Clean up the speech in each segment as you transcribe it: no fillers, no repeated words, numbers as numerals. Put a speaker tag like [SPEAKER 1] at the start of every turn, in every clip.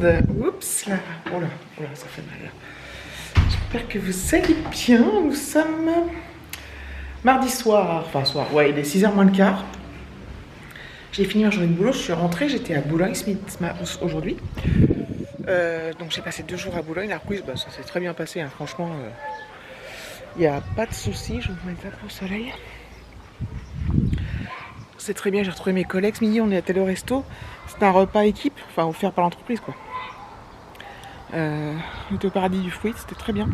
[SPEAKER 1] monde. Oups là. Oh là, ça fait mal. J'espère que vous allez bien. Nous sommes mardi soir. Enfin soir, ouais, il est 6h moins le quart. J'ai fini ma journée de boulot, je suis rentrée, j'étais à Boulogne aujourd'hui. Donc j'ai passé 2 jours à Boulogne. La reprise, ça s'est très bien passé, hein. Franchement, il n'y a pas de souci. Je vais me mettre là au soleil. C'est très bien, j'ai retrouvé mes collègues. Ce midi, on est à tel resto. C'est un repas équipe, enfin offert par l'entreprise, quoi. On était au paradis du fruit, c'était très bien.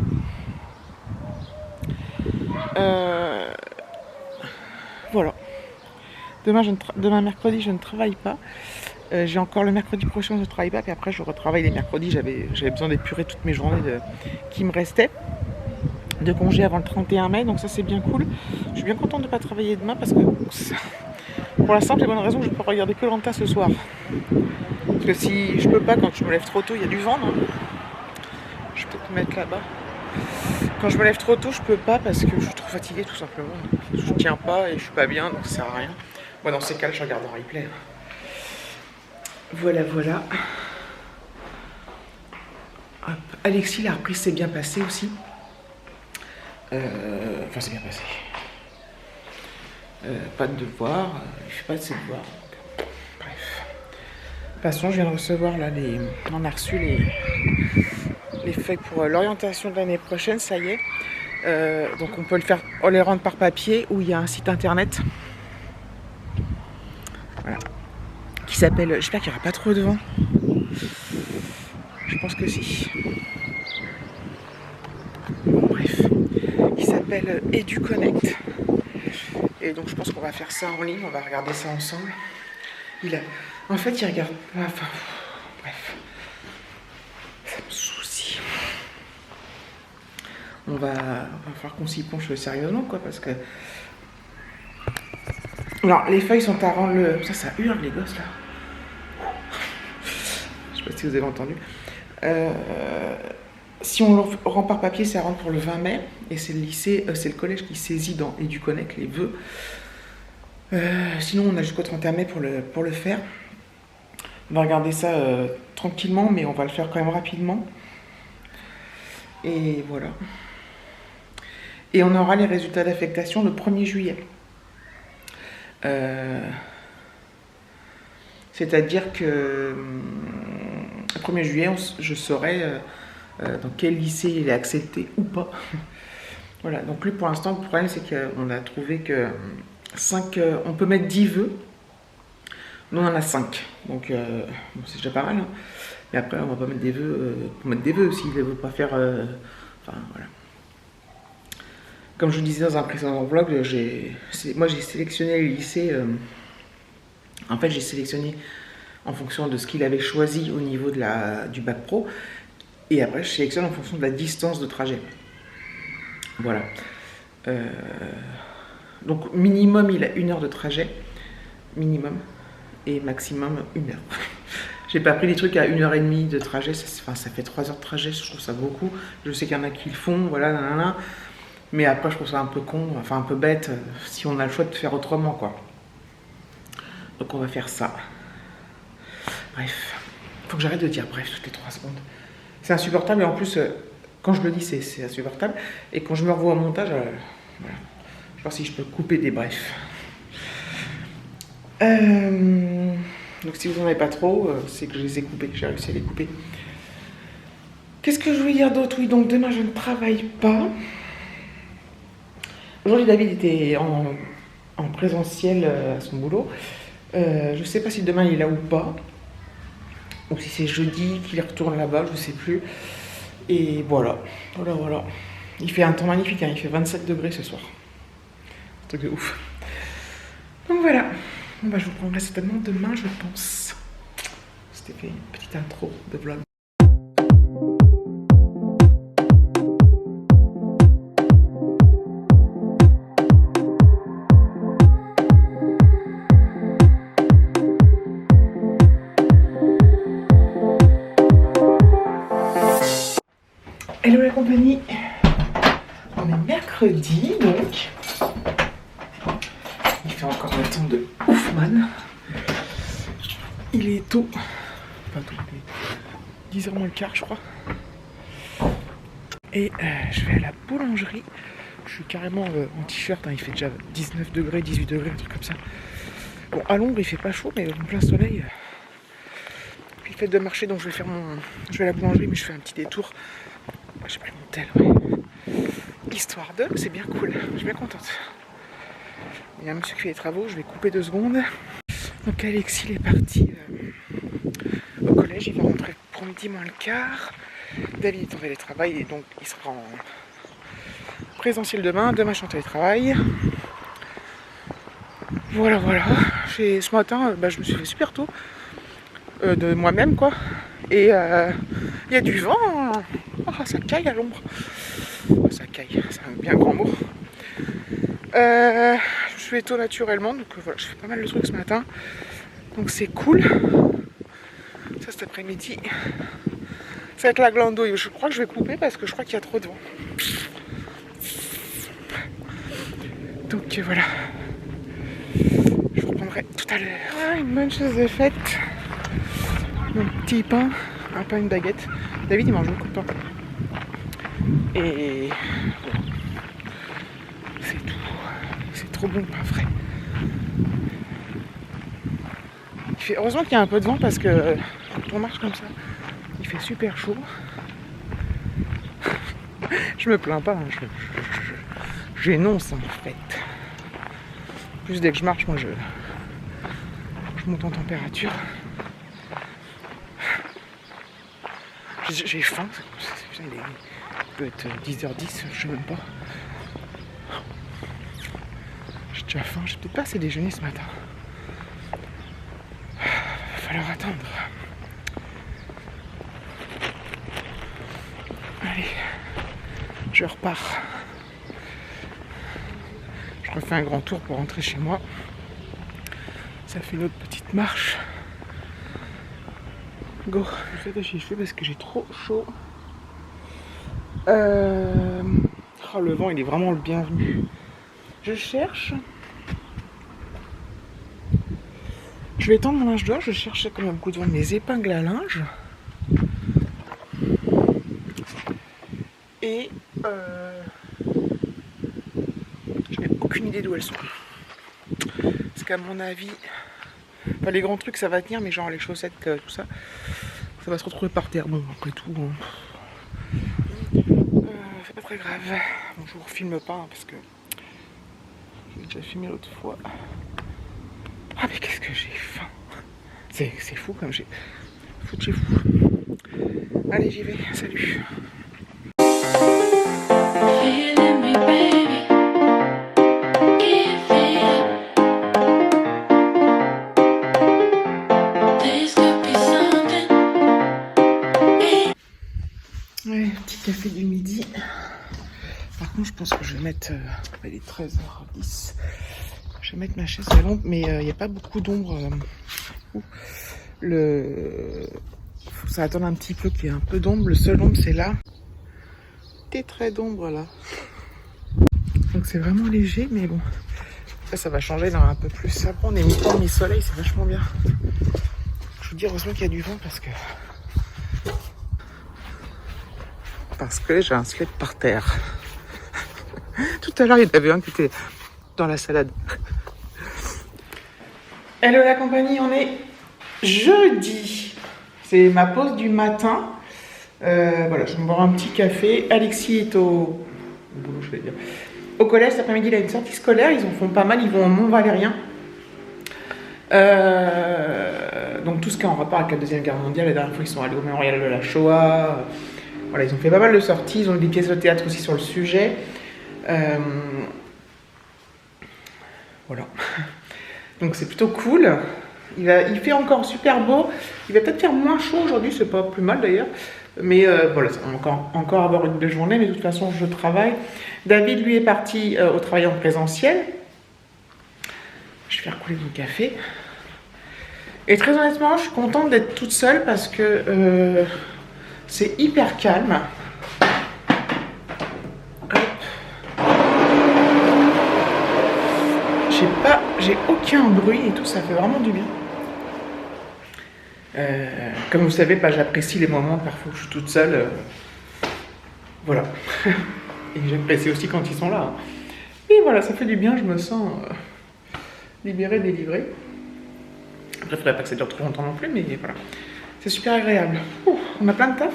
[SPEAKER 1] Voilà. Demain mercredi, je ne travaille pas. J'ai encore le mercredi prochain, je ne travaille pas. Puis après, je retravaille les mercredis. J'avais besoin d'épurer toutes mes journées qui me restaient de congé avant le 31 mai. Donc ça, c'est bien cool. Je suis bien contente de ne pas travailler demain parce que pour la simple et bonne raison que je peux regarder que Koh-Lanta ce soir. Parce que si je peux pas, quand je me lève trop tôt, il y a du vent, non? Je peux te mettre là-bas. Quand je me lève trop tôt, je peux pas parce que je suis trop fatiguée tout simplement. Je tiens pas et je suis pas bien, donc ça sert à rien. Moi, dans ces cas-là, je regarde en replay. Voilà. Hop. Alexis, la reprise s'est bien passée aussi. Enfin, c'est bien passé. Pas de devoir, il fait pas de ses devoirs. Bref. De toute façon, je viens de recevoir là on a reçu les feuilles pour l'orientation de l'année prochaine, ça y est. Donc on peut les rendre par papier ou il y a un site internet. Voilà. Qui s'appelle, j'espère qu'il n'y aura pas trop de vent. Je pense que si. Bon, bref. Qui s'appelle EduConnect. Et donc je pense qu'on va faire ça en ligne, on va regarder ça ensemble. En fait, il regarde pas. Enfin, bref. Ça me soucie. On va falloir qu'on s'y penche sérieusement, quoi, parce que. Alors, les feuilles sont à rendre le. Ça hurle, les gosses, là. Je sais pas si vous avez entendu. Si on le rend par papier, c'est à rendre pour le 20 mai. Et c'est le lycée, c'est le collège qui saisit dans EduConnect les vœux. Sinon, on a jusqu'au 31 mai pour le faire. On va regarder ça tranquillement, mais on va le faire quand même rapidement. Et voilà. Et on aura les résultats d'affectation le 1er juillet. C'est-à-dire que le 1er juillet, je saurai dans quel lycée il est accepté ou pas. Voilà, donc lui pour l'instant, le problème c'est qu'on a trouvé que 5, on peut mettre 10 vœux. Nous on en a 5, donc bon, c'est déjà pas mal. Hein. Mais après on va pas mettre des vœux, pour mettre des vœux s'il ne veut pas faire. Enfin voilà. Comme je vous disais dans un précédent vlog, moi j'ai sélectionné les lycées. En fait j'ai sélectionné en fonction de ce qu'il avait choisi au niveau du bac pro. Et après je sélectionne en fonction de la distance de trajet. Voilà. Donc minimum il a 1 heure de trajet. Minimum. Et maximum 1 heure. J'ai pas pris des trucs à 1h30 de trajet. Ça fait 3 heures de trajet, je trouve ça beaucoup. Je sais qu'il y en a qui le font, voilà, nanana. Mais après je trouve ça un peu con, enfin un peu bête, si on a le choix de faire autrement, quoi. Donc on va faire ça. Bref. Faut que j'arrête de dire bref toutes les 3 secondes. C'est insupportable et en plus, quand je le dis, c'est insupportable. Et quand je me revois au montage, voilà. Je vais voir si je peux couper des brefs. Donc si vous n'en avez pas trop, c'est que je les ai coupés, j'ai réussi à les couper. Qu'est-ce que je voulais dire d'autre? Oui, donc demain je ne travaille pas. Aujourd'hui David était en présentiel à son boulot. Je ne sais pas si demain il est là ou pas. Ou si c'est jeudi qu'il retourne là-bas, je ne sais plus. Et voilà. Il fait un temps magnifique, hein. Il fait 27 degrés ce soir. Un truc de ouf. Donc voilà. Bon, je vous prendrai certainement demain, je pense. C'était fait une petite intro de vlog. Hello la compagnie. On est mercredi donc. Il fait encore un temps de ouf man. Il est tôt. Pas tôt. 10h moins le quart, je crois. Et je vais à la boulangerie. Je suis carrément en t-shirt, hein, il fait déjà 19 degrés, 18 degrés, un truc comme ça. Bon, à l'ombre, il fait pas chaud, mais en plein soleil. Puis il fait de marcher, donc je vais à la boulangerie, mais je fais un petit détour. J'ai pris mon tel, ouais. Histoire de, c'est bien cool, je suis bien contente. Il y a un monsieur qui fait les travaux, je vais couper 2 secondes. Donc Alexis, il est parti au collège, il va rentrer pour midi moins le quart. David est en télétravail et donc il sera en présentiel demain. Demain je suis en télétravail. Voilà. Ce matin, je me suis fait super tôt. De moi-même quoi. Et il y a du vent. Oh, ça caille à l'ombre. Oh, ça caille, c'est un bien grand mot. Je suis tôt naturellement, donc voilà, je fais pas mal de trucs ce matin. Donc c'est cool. Ça cet après-midi. Ça va être la glandouille. Je crois que je vais couper parce que je crois qu'il y a trop de vent. Donc voilà. Je vous reprendrai tout à l'heure. Une bonne chose de faite. Mon petit pain. Un pain, une baguette. David il mange beaucoup de pain. Et voilà. C'est tout. C'est trop bon le pain frais. Heureusement qu'il y a un peu de vent parce que quand on marche comme ça, il fait super chaud. Je me plains pas, hein. J'énonce en fait. En plus dès que je marche, moi je monte en température. J'ai faim. Il peut être 10h10, je sais même pas. J'ai déjà faim, j'ai peut-être pas assez déjeuné ce matin. Va falloir attendre. Allez, je repars. Je refais un grand tour pour rentrer chez moi. Ça fait une autre petite marche. Go. Je vais attacher les cheveux parce que j'ai trop chaud. Oh, le vent il est vraiment le bienvenu. Je cherche. Je vais étendre mon linge dehors. Je cherche comme il y a beaucoup de vent mes épingles à linge. Et je n'ai aucune idée d'où elles sont. Parce qu'à mon avis, enfin, les grands trucs ça va tenir, mais genre les chaussettes, tout ça, ça va se retrouver par terre. Bon, après tout, c'est pas très grave. Bon, je vous refilme pas hein, parce que j'ai déjà filmé l'autre fois. Ah mais qu'est-ce que j'ai faim. C'est fou comme j'ai... Fou de chez fou. Allez j'y vais, salut. Ouais, petit café du midi. Par contre, je pense que je vais mettre. Il est 13h10. Je vais mettre ma chaise à l'ombre, mais il n'y a pas beaucoup d'ombre. Faut que ça attende un petit peu qu'il y ait un peu d'ombre. Le seul ombre, c'est là. Des traits d'ombre là. Donc c'est vraiment léger, mais bon. Ça va changer dans un peu plus. Après, on est mi-temps, mi-soleil, c'est vachement bien. Je vous dis heureusement qu'il y a du vent parce que j'ai un slip par terre. Tout à l'heure, il y en avait un qui était dans la salade. Hello la compagnie, on est jeudi. C'est ma pause du matin. Voilà, je vais me boire un petit café. Alexis est au boulot, je vais dire. Au collège, cet après-midi, il a une sortie scolaire. Ils en font pas mal, ils vont au Mont-Valérien. Donc tout ce qui est en rapport avec la Deuxième Guerre mondiale. La dernière fois, ils sont allés au mémorial de la Shoah. Voilà, ils ont fait pas mal de sorties. Ils ont eu des pièces de théâtre aussi sur le sujet. Voilà. Donc c'est plutôt cool. Il fait encore super beau. Il va peut-être faire moins chaud aujourd'hui, c'est pas plus mal d'ailleurs. Mais voilà, on va encore avoir une belle journée, mais de toute façon je travaille. David lui est parti au travail en présentiel. Je vais faire couler mon café. Et très honnêtement, je suis contente d'être toute seule parce que c'est hyper calme. J'ai aucun bruit et tout, ça fait vraiment du bien. Comme vous savez, bah, j'apprécie les moments parfois où je suis toute seule. Voilà. Et j'apprécie aussi quand ils sont là. Hein. Et voilà, ça fait du bien, je me sens libérée, délivrée. Après, il ne faudrait pas que ça dure trop longtemps non plus, mais voilà. C'est super agréable. Ouh, on a plein de taf.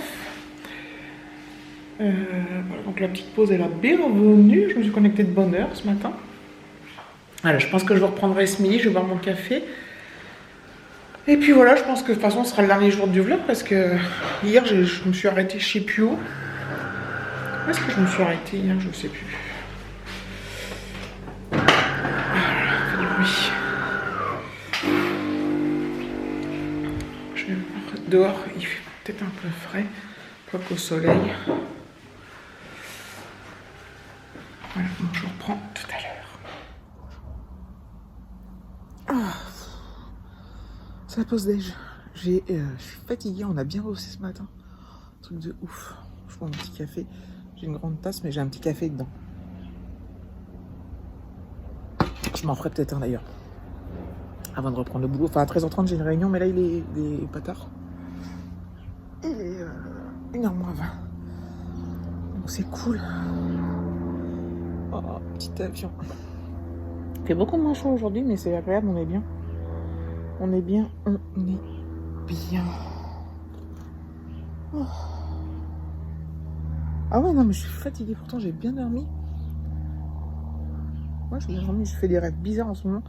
[SPEAKER 1] Voilà, donc la petite pause est la bienvenue. Je me suis connectée de bonne heure ce matin. Voilà, je pense que je reprendrai ce midi, je vais boire mon café. Et puis voilà, je pense que de toute façon ce sera le dernier jour du vlog parce que hier je me suis arrêtée chez Pio. Où est-ce que je me suis arrêtée hier? Je ne sais plus. Ah, ça fait du bruit. Je vais voir dehors, il fait peut-être un peu frais, pas qu'au soleil. Voilà, donc je reprends tout à l'heure. Ah, c'est la pause déj. Je suis fatiguée, on a bien bossé ce matin. Truc de ouf. Je prends mon petit café. J'ai une grande tasse, mais j'ai un petit café dedans. Je m'en ferai peut-être un d'ailleurs. Avant de reprendre le boulot. Enfin, à 13h30, j'ai une réunion, mais là, il est pas tard. Il est 1h moins 20. Donc, c'est cool. Oh, petit avion. Il fait beaucoup moins chaud aujourd'hui, mais c'est agréable, on est bien. On est bien, on est bien. Oh. Ah ouais, non, mais je suis fatiguée. Pourtant, j'ai bien dormi. Moi, j'ai bien dormi. Je fais des rêves bizarres en ce moment.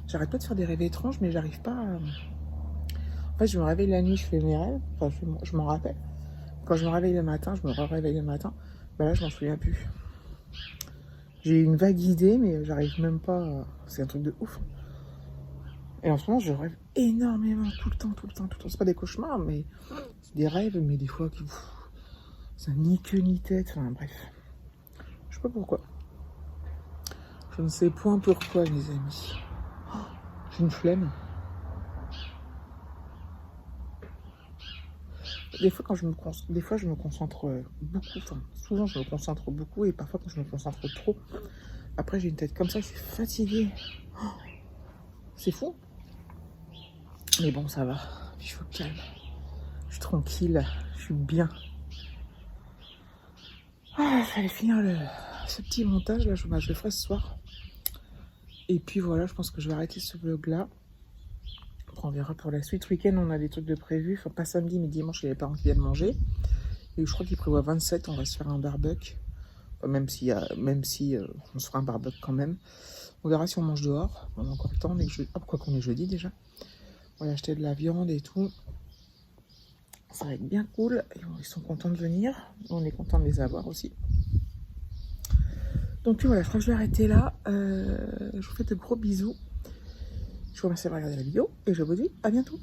[SPEAKER 1] J'arrête pas de faire des rêves étranges, mais j'arrive pas à... En fait, je me réveille la nuit, je fais mes rêves. Enfin, je m'en rappelle. Quand je me réveille le matin, je me réveille le matin. Bah là, je m'en souviens plus. J'ai une vague idée, mais j'arrive même pas... C'est un truc de ouf. Et en ce moment, je rêve énormément, tout le temps. C'est pas des cauchemars, mais c'est des rêves, mais des fois qui... C'est ni queue ni tête, enfin bref. Je sais pas pourquoi. Je ne sais point pourquoi, mes amis. Oh, j'ai une flemme. Des fois, je me concentre beaucoup. Enfin, souvent, je me concentre beaucoup. Et parfois, quand je me concentre trop, après, j'ai une tête comme ça, je suis fatiguée. Oh, c'est fou. Mais bon, ça va. Je suis au calme. Je suis tranquille. Je suis bien. Ah, fallait finir ce petit montage. Là, je le ferai ce soir. Et puis voilà, je pense que je vais arrêter ce vlog-là. Après, on verra pour la suite. Week-end, on a des trucs de prévus. Enfin, pas samedi, mais dimanche, il y a les parents qui viennent manger. Et je crois qu'il prévoit 27, on va se faire un barbecue. Même si on se fera un barbecue quand même. On verra si on mange dehors. On a encore le temps. Quoi qu'on est jeudi déjà. On va acheter de la viande et tout. Ça va être bien cool. Et ils sont contents de venir. On est content de les avoir aussi. Donc voilà, je crois que je vais arrêter là. Je vous fais de gros bisous. Je vous remercie d'avoir regardé la vidéo. Et je vous dis à bientôt.